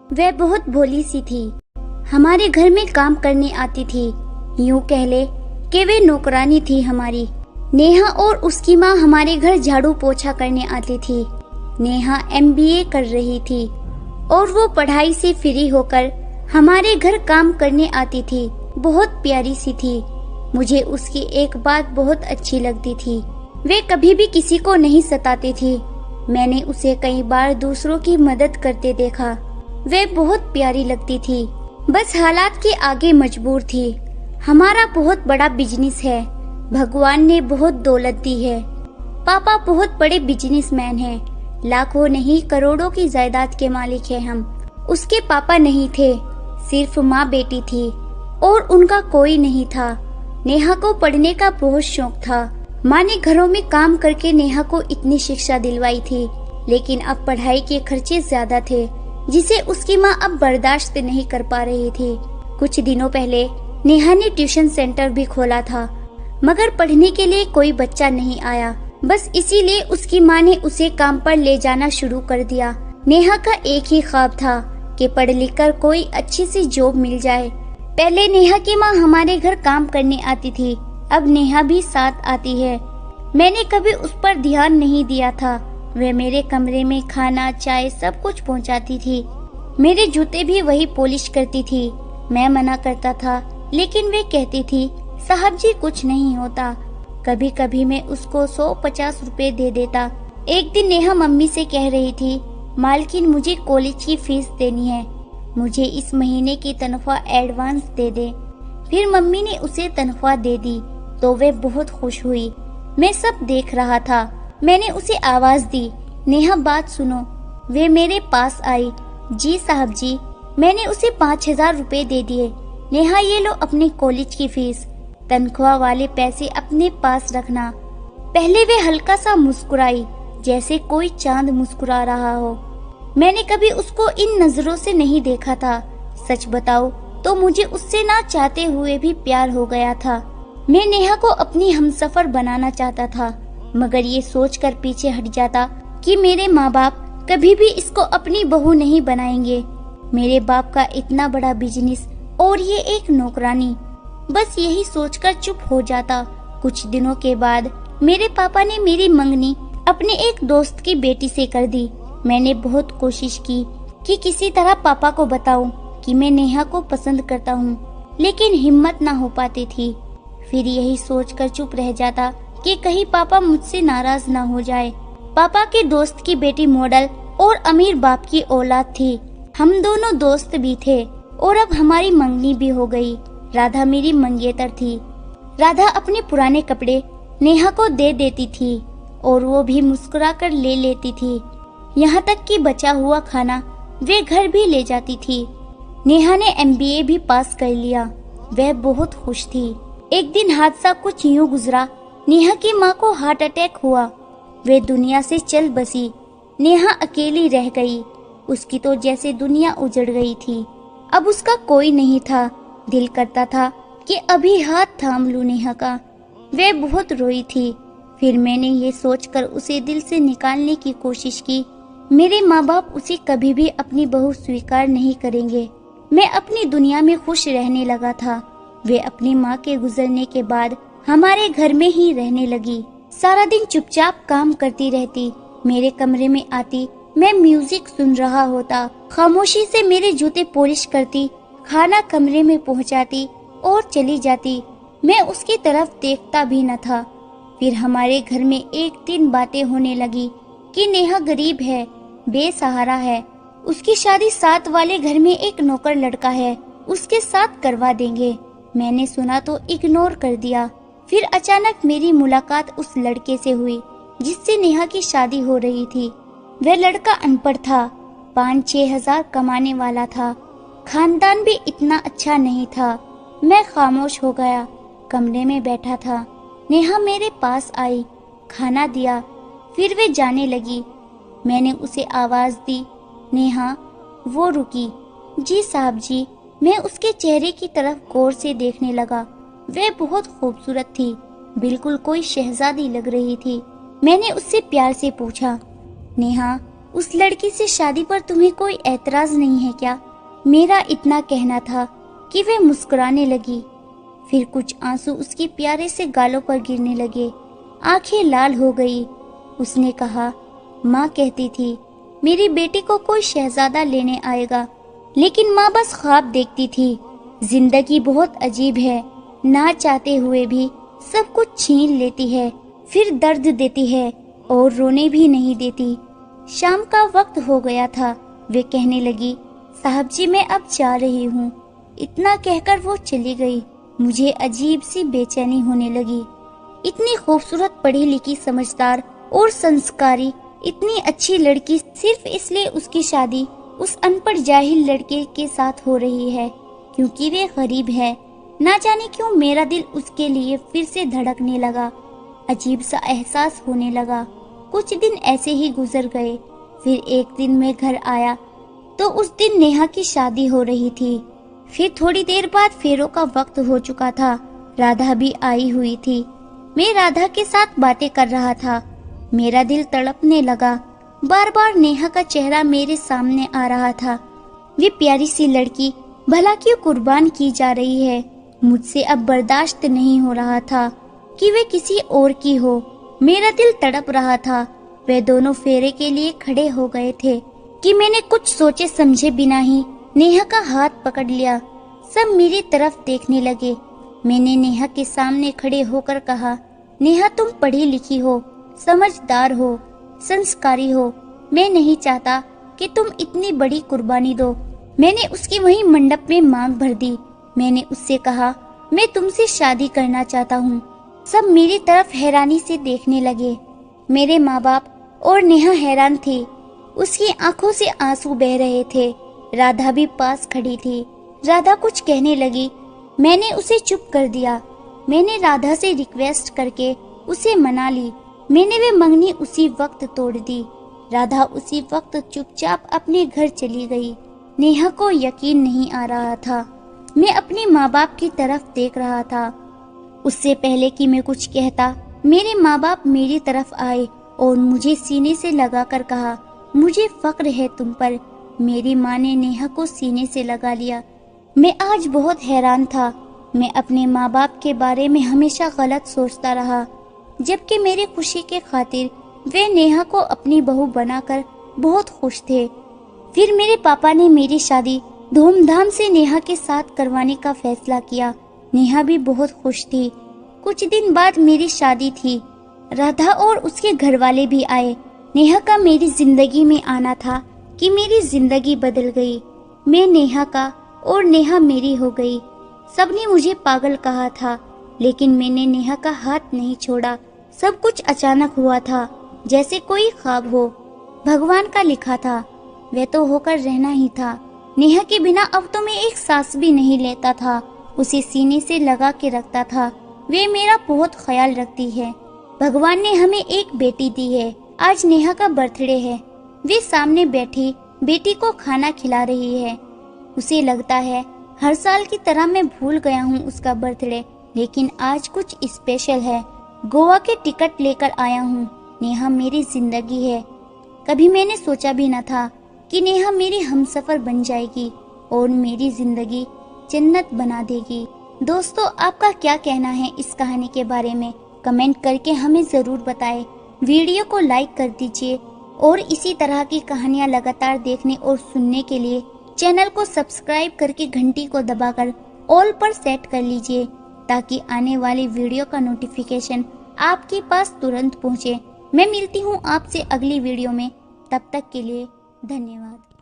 वह बहुत भोली सी थी। हमारे घर में काम करने आती थी। यूं कह ले कि वे नौकरानी थी हमारी। नेहा और उसकी माँ हमारे घर झाड़ू पोछा करने आती थी। नेहा MBA कर रही थी और वो पढ़ाई से फ्री होकर हमारे घर काम करने आती थी। बहुत प्यारी सी थी। मुझे उसकी एक बात बहुत अच्छी लगती थी, वे कभी भी किसी को नहीं सताती थी। मैंने उसे कई बार दूसरों की मदद करते देखा। वे बहुत प्यारी लगती थी, बस हालात के आगे मजबूर थी। हमारा बहुत बड़ा बिजनेस है, भगवान ने बहुत दौलत दी है। पापा बहुत बड़े बिजनेसमैन हैं, लाखों नहीं करोड़ों की जायदाद के मालिक हैं हम। उसके पापा नहीं थे, सिर्फ माँ बेटी थी और उनका कोई नहीं था। नेहा को पढ़ने का बहुत शौक था। माँ ने घरों में काम करके नेहा को इतनी शिक्षा दिलवाई थी, लेकिन अब पढ़ाई के खर्चे ज्यादा थे, जिसे उसकी माँ अब बर्दाश्त नहीं कर पा रही थी। कुछ दिनों पहले नेहा ने ट्यूशन सेंटर भी खोला था, मगर पढ़ने के लिए कोई बच्चा नहीं आया। बस इसीलिए उसकी माँ ने उसे काम पर ले जाना शुरू कर दिया। नेहा का एक ही ख्वाब था कि पढ़ लिख कर कोई अच्छी सी जॉब मिल जाए। पहले नेहा की माँ हमारे घर काम करने आती थी, अब नेहा भी साथ आती है। मैंने कभी उस पर ध्यान नहीं दिया था। वह मेरे कमरे में खाना चाय सब कुछ पहुंचाती थी। मेरे जूते भी वही पॉलिश करती थी। मैं मना करता था, लेकिन वे कहती थी साहब जी कुछ नहीं होता। कभी कभी मैं उसको 150 रुपए दे देता। एक दिन नेहा मम्मी से कह रही थी, मालकिन मुझे कॉलेज की फीस देनी है, मुझे इस महीने की तनख्वाह एडवांस दे दे। फिर मम्मी ने उसे तनख्वाह दे दी तो वे बहुत खुश हुई। मैं सब देख रहा था। मैंने उसे आवाज दी, नेहा बात सुनो। वे मेरे पास आई। जी साहब जी। मैंने उसे 5000 रुपए दे दिए। नेहा ये लो अपने कॉलेज की फीस, तनख्वाह वाले पैसे अपने पास रखना। पहले वे हल्का सा मुस्कुराई, जैसे कोई चांद मुस्कुरा रहा हो। मैंने कभी उसको इन नजरों से नहीं देखा था। सच बताओ तो मुझे उससे ना चाहते हुए भी प्यार हो गया था। मैं नेहा को अपनी हमसफर बनाना चाहता था, मगर ये सोचकर पीछे हट जाता कि मेरे माँ बाप कभी भी इसको अपनी बहू नहीं बनाएंगे। मेरे बाप का इतना बड़ा बिजनेस और ये एक नौकरानी, बस यही सोचकर चुप हो जाता। कुछ दिनों के बाद मेरे पापा ने मेरी मंगनी अपने एक दोस्त की बेटी से कर दी। मैंने बहुत कोशिश की कि किसी तरह पापा को बताऊं कि मैं नेहा को पसंद करता हूं, लेकिन हिम्मत ना हो पाती थी। फिर यही सोचकर चुप रह जाता कि कहीं पापा मुझसे नाराज ना हो जाए। पापा के दोस्त की बेटी मॉडल और अमीर बाप की औलाद थी। हम दोनों दोस्त भी थे और अब हमारी मंगनी भी हो गई। राधा मेरी मंगेतर थी। राधा अपने पुराने कपड़े नेहा को दे देती थी और वो भी मुस्कुराकर ले लेती थी। यहाँ तक कि बचा हुआ खाना वे घर भी ले जाती थी। नेहा ने MBA भी पास कर लिया। वह बहुत खुश थी। एक दिन हादसा कुछ यूं गुजरा, नेहा की माँ को हार्ट अटैक हुआ। वे दुनिया से चल बसी। नेहा अकेली रह गई। उसकी तो जैसे दुनिया उजड़ गई थी। अब उसका कोई नहीं था। दिल करता था कि अभी हाथ थाम लूं नेहा का। वह बहुत रोई थी। फिर मैंने ये सोचकर उसे दिल से निकालने की कोशिश की, मेरे माँ बाप उसे कभी भी अपनी बहू स्वीकार नहीं करेंगे। मैं अपनी दुनिया में खुश रहने लगा था। वे अपनी माँ के गुजरने के बाद हमारे घर में ही रहने लगी। सारा दिन चुपचाप काम करती रहती। मेरे कमरे में आती, मैं म्यूजिक सुन रहा होता। खामोशी से मेरे जूते पॉलिश करती, खाना कमरे में पहुंचाती और चली जाती। मैं उसकी तरफ देखता भी न था। फिर हमारे घर में एक दिन बातें होने लगी कि नेहा गरीब है, बेसहारा है, उसकी शादी साथ वाले घर में एक नौकर लड़का है, उसके साथ करवा देंगे। मैंने सुना तो इग्नोर कर दिया। फिर अचानक मेरी मुलाकात उस लड़के से हुई जिससे नेहा की शादी हो रही थी। वह लड़का अनपढ़ था, 5-6 हजार कमाने वाला था। खानदान भी इतना अच्छा नहीं था। मैं खामोश हो गया, कमरे में बैठा था। नेहा मेरे पास आई, खाना दिया, फिर वे जाने लगी। मैंने उसे आवाज दी, नेहा। वो रुकी। जी साहब जी। मैं उसके चेहरे की तरफ गौर से देखने लगा। वह बहुत खूबसूरत थी, बिल्कुल कोई शहजादी लग रही थी। मैंने उससे प्यार से पूछा, नेहा उस लड़की से शादी पर तुम्हें कोई ऐतराज नहीं है क्या? मेरा इतना कहना था कि वे मुस्कुराने लगी। फिर कुछ आंसू उसके प्यारे से गालों पर गिरने लगे। आंखें लाल हो गई। उसने कहा, माँ कहती थी मेरी बेटी को कोई शहजादा लेने आएगा, लेकिन माँ बस ख्वाब देखती थी। जिंदगी बहुत अजीब है, ना चाहते हुए भी सब कुछ छीन लेती है, फिर दर्द देती है और रोने भी नहीं देती। शाम का वक्त हो गया था। वे कहने लगी, साहब जी मैं अब जा रही हूँ। इतना कहकर वो चली गई। मुझे अजीब सी बेचैनी होने लगी। इतनी खूबसूरत, पढ़ी लिखी, समझदार और संस्कारी, इतनी अच्छी लड़की, सिर्फ इसलिए उसकी शादी उस अनपढ़ जाहिल लड़के के साथ हो रही है क्योंकि वे गरीब है। ना जाने क्यों मेरा दिल उसके लिए फिर से धड़कने लगा। अजीब सा एहसास होने लगा। कुछ दिन ऐसे ही गुजर गए। फिर एक दिन मैं घर आया तो उस दिन नेहा की शादी हो रही थी। फिर थोड़ी देर बाद फेरों का वक्त हो चुका था। राधा भी आई हुई थी। मैं राधा के साथ बातें कर रहा था। मेरा दिल तड़पने लगा। बार बार नेहा का चेहरा मेरे सामने आ रहा था। वे प्यारी सी लड़की भला क्यों कुर्बान की जा रही है? मुझसे अब बर्दाश्त नहीं हो रहा था कि वे किसी और की हो। मेरा दिल तड़प रहा था। वे दोनों फेरे के लिए खड़े हो गए थे कि मैंने कुछ सोचे समझे बिना ही नेहा का हाथ पकड़ लिया। सब मेरी तरफ देखने लगे। मैंने नेहा के सामने खड़े होकर कहा, नेहा तुम पढ़ी लिखी हो, समझदार हो, संस्कारी हो। मैं नहीं चाहता कि तुम इतनी बड़ी कुर्बानी दो। मैंने उसकी वहीं मंडप में मांग भर दी। मैंने उससे कहा, मैं तुमसे शादी करना चाहता हूँ। सब मेरी तरफ हैरानी से देखने लगे। मेरे माँ बाप और नेहा हैरान थे। उसकी आंखों से आंसू बह रहे थे। राधा भी पास खड़ी थी। राधा कुछ कहने लगी। मैंने उसे चुप कर दिया। मैंने राधा से रिक्वेस्ट करके उसे मना ली। मैंने वे मंगनी उसी वक्त तोड़ दी। राधा उसी वक्त चुपचाप अपने घर चली गई। नेहा को यकीन नहीं आ रहा था। मैं अपने माँ बाप की तरफ देख रहा था। उससे पहले कि मैं कुछ कहता, मेरे माँ बाप मेरी तरफ आए और मुझे सीने से लगाकर कहा, मुझे फक्र है तुम पर। मेरी माँ ने नेहा को सीने से लगा लिया। मैं आज बहुत हैरान था। मैं अपने माँ बाप के बारे में हमेशा गलत सोचता रहा, जबकि मेरी खुशी के खातिर वे नेहा को अपनी बहू बनाकर बहुत खुश थे। फिर मेरे पापा ने मेरी शादी धूमधाम से नेहा के साथ करवाने का फैसला किया। नेहा भी बहुत खुश थी। कुछ दिन बाद मेरी शादी थी। राधा और उसके घर वाले भी आए। नेहा का मेरी जिंदगी में आना था कि मेरी जिंदगी बदल गई। मैं नेहा का और नेहा मेरी हो गई। सबने मुझे पागल कहा था, लेकिन मैंने नेहा का हाथ नहीं छोड़ा। सब कुछ अचानक हुआ था, जैसे कोई ख्वाब हो, भगवान का लिखा था। वह तो होकर रहना ही था। नेहा के बिना अब तो मैं एक सांस भी नहीं लेता था। उसे सीने से लगा के रखता था। वे मेरा बहुत ख्याल रखती है। भगवान ने हमें एक बेटी दी है। आज नेहा का बर्थडे है। वे सामने बैठी बेटी को खाना खिला रही है। उसे लगता है हर साल की तरह मैं भूल गया हूँ उसका बर्थडे, लेकिन आज कुछ स्पेशल है। गोवा के टिकट लेकर आया हूँ। नेहा मेरी जिंदगी है। कभी मैंने सोचा भी न था कि नेहा मेरी हमसफर बन जाएगी और मेरी जिंदगी जन्नत बना देगी। दोस्तों, आपका क्या कहना है इस कहानी के बारे में? कमेंट करके हमें जरूर बताएं। वीडियो को लाइक कर दीजिए और इसी तरह की कहानियां लगातार देखने और सुनने के लिए चैनल को सब्सक्राइब करके घंटी को दबाकर ऑल पर सेट कर लीजिए, ताकि आने वाली वीडियो का नोटिफिकेशन आपके पास तुरंत पहुंचे। मैं मिलती हूं आपसे अगली वीडियो में। तब तक के लिए धन्यवाद।